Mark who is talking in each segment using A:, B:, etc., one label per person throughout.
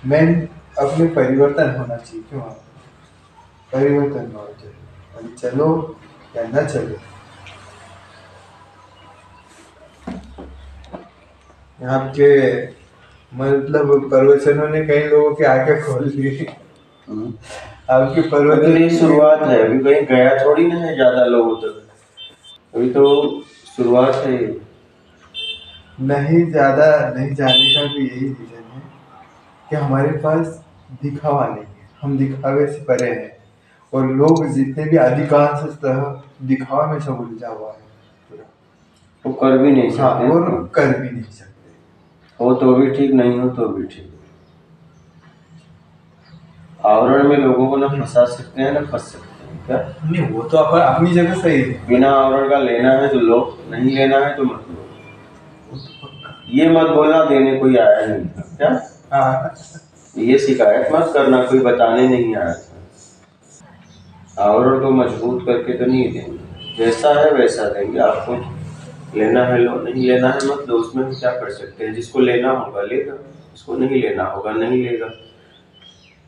A: मैं अपने परिवर्तन होना चाहिए। क्यों परिवर्तन होना चाहिए, अभी चलो या न चलो। आपके मतलब प्रवचनों ने कई लोगों की आंखें खोल दी। आपके प्रवचन
B: अभी शुरुआत है, अभी कहीं गया थोड़ी ना है ज्यादा लोगों तक, अभी तो शुरुआत है।
A: नहीं ज्यादा नहीं जाने का भी यही रीजन है कि हमारे पास दिखावा नहीं है, हम दिखावे से परे हैं। और लोग जितने भी अधिकांशतः दिखावा में सब उलझा हुआ है पूरा।
B: वो कर भी नहीं सकते।
A: हाँ, और कर भी नहीं सकते।
B: हो तो भी ठीक, नहीं हो तो भी ठीक। आवरण में लोगों को ना फंसा सकते हैं ना फंस सकते हैं। क्या
A: नहीं, वो तो अपनी जगह सही है।
B: बिना आवरण का लेना है तो लो, नहीं लेना है तो मत लो। ये मत बोलना देने कोई आया नहीं था क्या।
A: हाँ,
B: ये शिकायत मत करना कोई बताने नहीं आया था। आवरण को मजबूत करके तो नहीं देंगे, जैसा है वैसा देंगे आपको। लेना है लो, नहीं लेना है मत लो। उसमें हम क्या कर सकते हैं। जिसको लेना होगा लेगा, जिसको नहीं लेना होगा नहीं लेगा।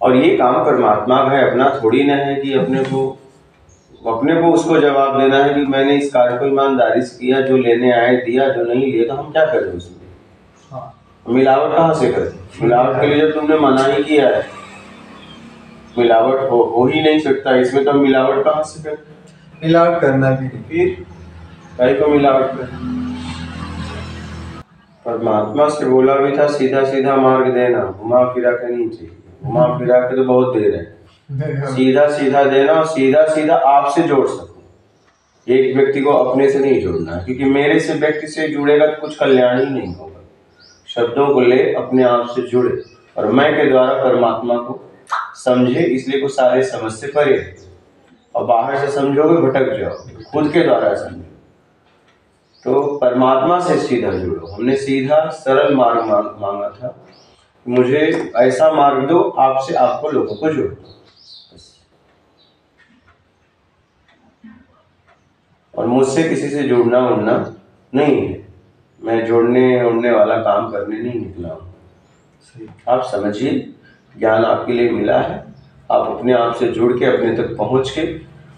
B: और ये काम परमात्मा का है, अपना थोड़ी ना है कि अपने को उसको जवाब देना है कि मैंने इस कार्य को ईमानदारी से किया, जो लेने आए दिया, जो नहीं लिया तो हम क्या करें उसमें।
A: हाँ।
B: मिलावट कहाँ से करें। मिलावट के लिए जब तुमने मना ही किया है, मिलावट हो ही नहीं सकता इसमें, तो मिलावट कहाँ से करें।
A: मिलावट करना भी नहीं,
B: फिर भाई को मिलावट करें। परमात्मा से बोला भी था सीधा सीधा मार्ग देना, घुमा फिरा के नहीं चाहिए। घुमा फिरा के तो बहुत दे रहे हैं, सीधा सीधा देना और सीधा सीधा आपसे जोड़ सको। एक व्यक्ति को अपने से नहीं जोड़ना है, क्योंकि मेरे से व्यक्ति से जुड़ेगा तो कुछ कल्याण ही नहीं होगा। शब्दों को ले अपने आप से जुड़े और मैं के द्वारा परमात्मा को समझे, इसलिए कुछ सारे समझ से परे। और बाहर से समझोगे भटक जाओगे, खुद के द्वारा समझो तो परमात्मा से सीधा जुड़ो। हमने सीधा सरल मार्ग मांगा था, मुझे ऐसा मार्ग दो आपसे आपको लोगों को जोड़ो। और मुझसे किसी से जुड़ना उड़ना नहीं है, मैं जोड़ने उड़ने वाला काम करने नहीं निकला हूँ। आप समझिए, ज्ञान आपके लिए मिला है, आप अपने आप से जुड़ के अपने तक पहुँच के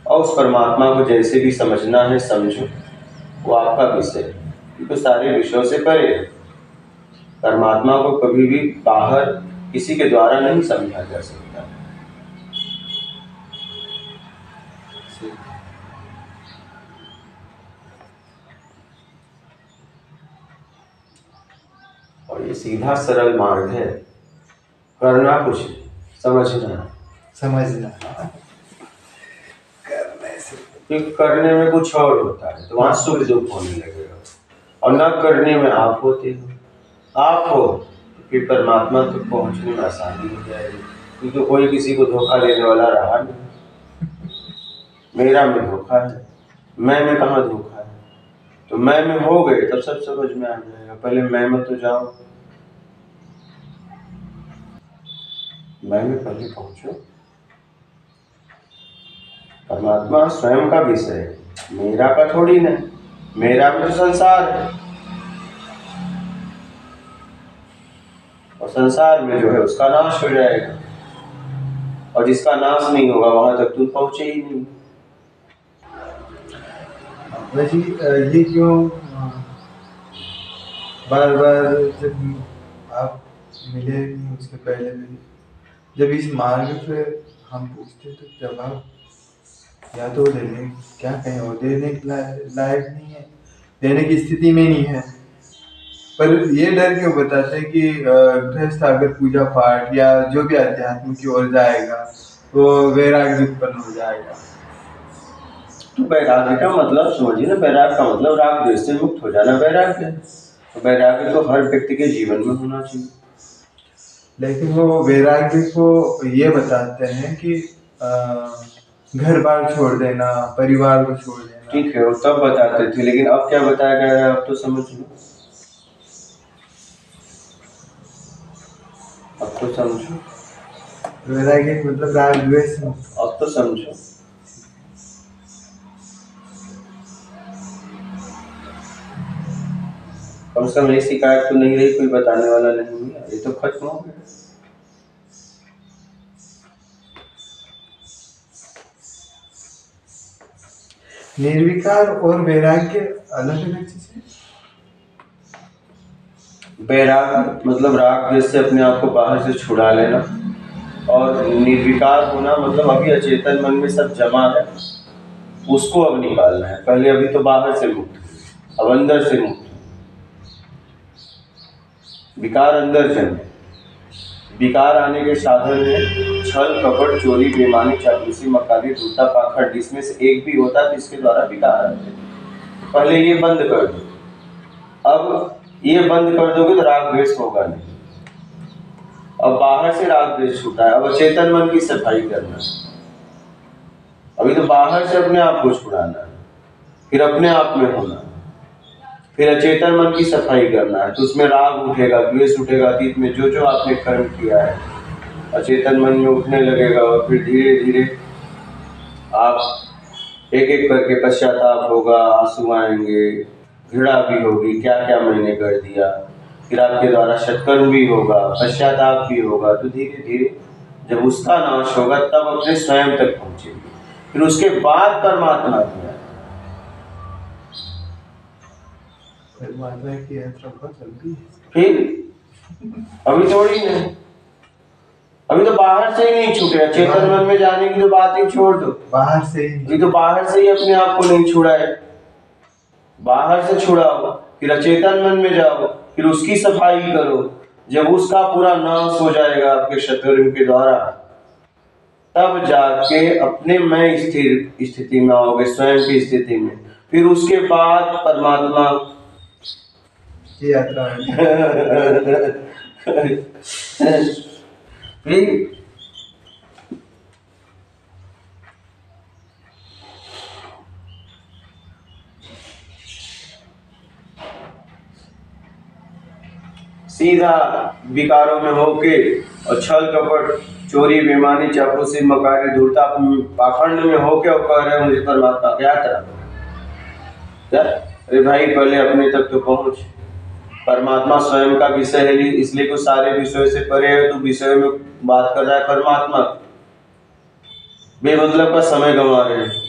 B: और उस परमात्मा को जैसे भी समझना है समझो, वो आपका विषय है। क्योंकि सारे विषयों से परे है। परमात्मा को कभी भी बाहर किसी के द्वारा नहीं समझा जा सकता। और ये सीधा सरल मार्ग है, करना कुछ समझना करने से, क्योंकि करने में कुछ और होता है तो वहां सुख दुख होने लगेगा, और न करने में आप होते हो। आप हो तो फिर परमात्मा तक पहुंचने में आसानी हो जाएगी, क्योंकि कोई किसी को धोखा देने वाला रहा नहीं। मेरा में धोखा है, मैं में कहाँ धोखा है। तो मैं में हो गए तब सब समझ में आ जाएगा। पहले मैं में तो जाओ, मैं में पहले पहुंचो। परमात्मा स्वयं का विषय है, मेरा का थोड़ी ना। मेरा भी तो संसार है, और संसार में जो है उसका नाश हो जाएगा, और जिसका नाश नहीं होगा वहां तक तुम पहुंचे ही नहीं।
A: वैसे ये क्यों बार बार जब आप मिले नहीं उसके पहले भी, जब इस मार्ग पे हम पूछते तो जवाब या तो देने क्या कहें, वो देने के लायक नहीं है, देने की स्थिति में नहीं है। पर ये डर क्यों बताते हैं कि गृहस्थ अगर पूजा पाठ या जो भी अध्यात्म की ओर जाएगा तो वैराग्य उत्पन्न हो जाएगा।
B: तो वैराग्य का मतलब समझिए ना, वैराग्य का मतलब राग द्वेष से मुक्त हो जाना वैराग्य है। तो वैराग्य तो हर व्यक्ति के जीवन में होना चाहिए।
A: लेकिन वो वैराग्य को ये बताते हैं कि घर बार छोड़ देना, परिवार को छोड़ देना।
B: ठीक है, वो तब बताते थे, लेकिन अब क्या बताया गया है अब तो समझ लो। अब तो समझो,
A: वैराग्य मतलब राग द्वेष।
B: अब तो समझो। कम से कम ये शिकायत तो नहीं रही, कोई बताने वाला नहीं है, ये तो खत्म हो गया।
A: निर्विकार और वैराग्य अलग अलग चीजें।
B: वैराग मतलब राग द्वेष से अपने आप को बाहर से छुड़ा लेना, और निर्विकार होना मतलब अभी अचेतन मन में सब जमा है, उसको अब निकालना है। पहले अभी तो बाहर से मुक्त, अब अंदर से मुक्त। विकार अंदर जन्मे। विकार आने के साधन है छल, कपट, चोरी, बेईमानी, चापलूसी, मक्कारी, धूर्तता, पाखंड। इसमें से एक भी होता है जिसके द्वारा विकार आते हैं। पहले ये बंद कर दो। अब ये बंद कर दोगे तो राग द्वेष होगा नहीं। अब बाहर से राग द्वेष छूटा है, अब अचेतन मन की सफाई करना है। अभी तो बाहर से अपने आप को छुड़ाना है, फिर अपने आप में होना, फिर अचेतन मन की सफाई करना है। तो उसमें राग उठेगा, द्वेष उठेगा, अतीत में जो जो आपने कर्म किया है अचेतन मन में उठने लगेगा, और फिर धीरे धीरे आप एक एक करके पश्चाताप होगा, आंसू आएंगे, घृणा भी होगी, क्या क्या मैंने कर दिया। फिर आपके द्वारा सत्कर्म भी होगा, पश्चाताप भी होगा। तो धीरे धीरे जब उसका नाश होगा तब अपने स्वयं तक पहुंचेंगे, फिर उसके बाद परमात्मा की
A: परमात्मा की यात्रा बहुत लंबी है।
B: फिर अभी थोड़ी नहीं, अभी तो बाहर से ही नहीं छूटे। चेतन मन में जाने की तो बात ही छोड़ दो,
A: बाहर से ही,
B: तो बाहर से ही अपने आप को नहीं छुड़ा है। बाहर से छुड़ाओ, फिर अचेतन मन में जाओ, फिर उसकी सफाई करो। जब उसका पूरा नाश हो जाएगा आपके सत्कर्म के द्वारा, तब जाके अपने मैं स्थिर स्थिति में आओगे, स्वयं की स्थिति में। फिर उसके बाद परमात्मा
A: की यात्रा
B: फिर सीधा विकारों में होके और छल, कपट, चोरी, बेईमानी, चापलूसी, मक्कारी, धूर्तता, पाखंड में होके और कह रहे मुझे परमात्मा क्या करा। अरे भाई पहले अपने तक तो पहुंच। परमात्मा स्वयं का विषय है, इसलिए कुछ सारे विषयों से परे है, तो विषय में बात कर रहा है परमात्मा। बेमतलब का समय गंवा रहे हैं।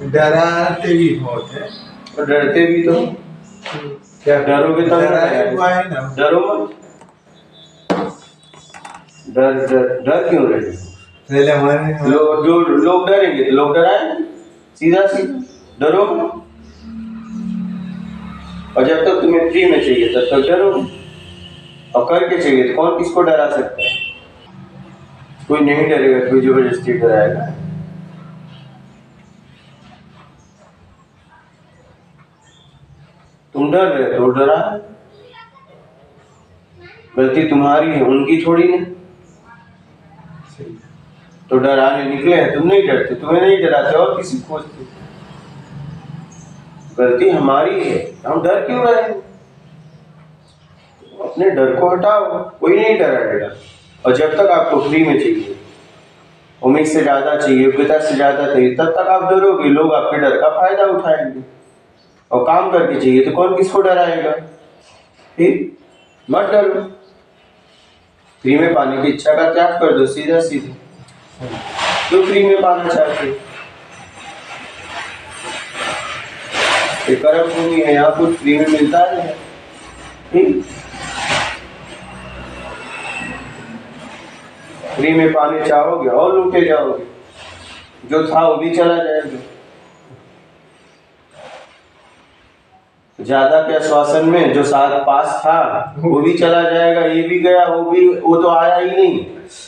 A: डराते भी बहुत है
B: और डरते भी तो क्या, डरोगे तब
A: ना,
B: डरो मत। डर डर डर क्यों रहे?
A: पहले हमारे
B: लोग डरेंगे तो लोग डराएंगे, सीधा सीधा डरो। और जब तक तुम्हें फ्री में चाहिए तब तक डरो, और करके चाहिए तो कौन किसको डरा सकता है? कोई नहीं डरेगा, कोई जबरदस्ती डराएगा। तुम डर रहे तो डरा, गलती तुम्हारी है, उनकी थोड़ी नहीं। तो डराने निकले हैं, तुम नहीं डरते, तुम्हें नहीं डराते और किसी खोजते। गलती हमारी है, हम डर क्यों रहे? अपने डर को हटाओ, कोई नहीं डराएगा। और जब तक आपको फ्री में चाहिए, उम्मीद से ज्यादा चाहिए, योग्यता से ज्यादा चाहिए, तब तक आप डरोगे। लोग आपके डर का फायदा उठाएंगे। और काम करके चाहिए तो कौन किसको डराएगा? फिर मत डरो, फ्री में पाने की इच्छा का त्याग कर दो, सीधा सीधा। जो फ्री में पाना चाहते, ये कर्म भूमि है, यहाँ कुछ फ्री में मिलता है। ठीक, फ्री में पाने चाहोगे और लूटे जाओगे, जो था वो भी चला जाएगा। ज्यादा के आश्वासन में जो साथ पास था वो भी चला जाएगा, ये भी गया, वो तो आया ही नहीं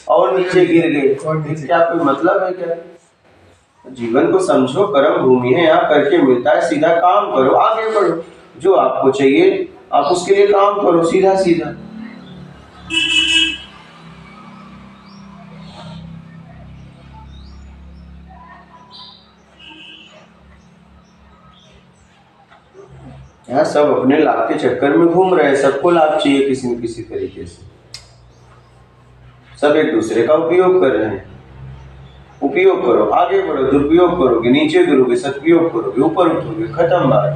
B: और नीचे गिर गए। क्या कोई मतलब है क्या? जीवन को समझो, कर्म भूमि है, यहाँ करके मिलता है। सीधा काम करो, आगे बढ़ो, जो आपको चाहिए आप उसके लिए काम करो, सीधा सीधा। यहाँ सब अपने लाभ के चक्कर में घूम रहे हैं, सबको लाभ चाहिए किसी न किसी तरीके से। सब एक दूसरे का उपयोग कर रहे हैं। उपयोग करो, आगे बढ़ो, दुरुपयोग करोगे नीचे गिरोगे, सदुपयोग करोगे ऊपर उठोगे, खत्म बात।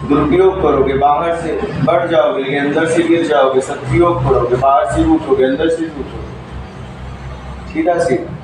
B: दुरुपयोग करोगे बाहर से बढ़ जाओगे, लेकिन अंदर से गिर जाओगे। सदुपयोग करोगे बाहर से उठोगे, अंदर से उठोगे। सीधा सीधा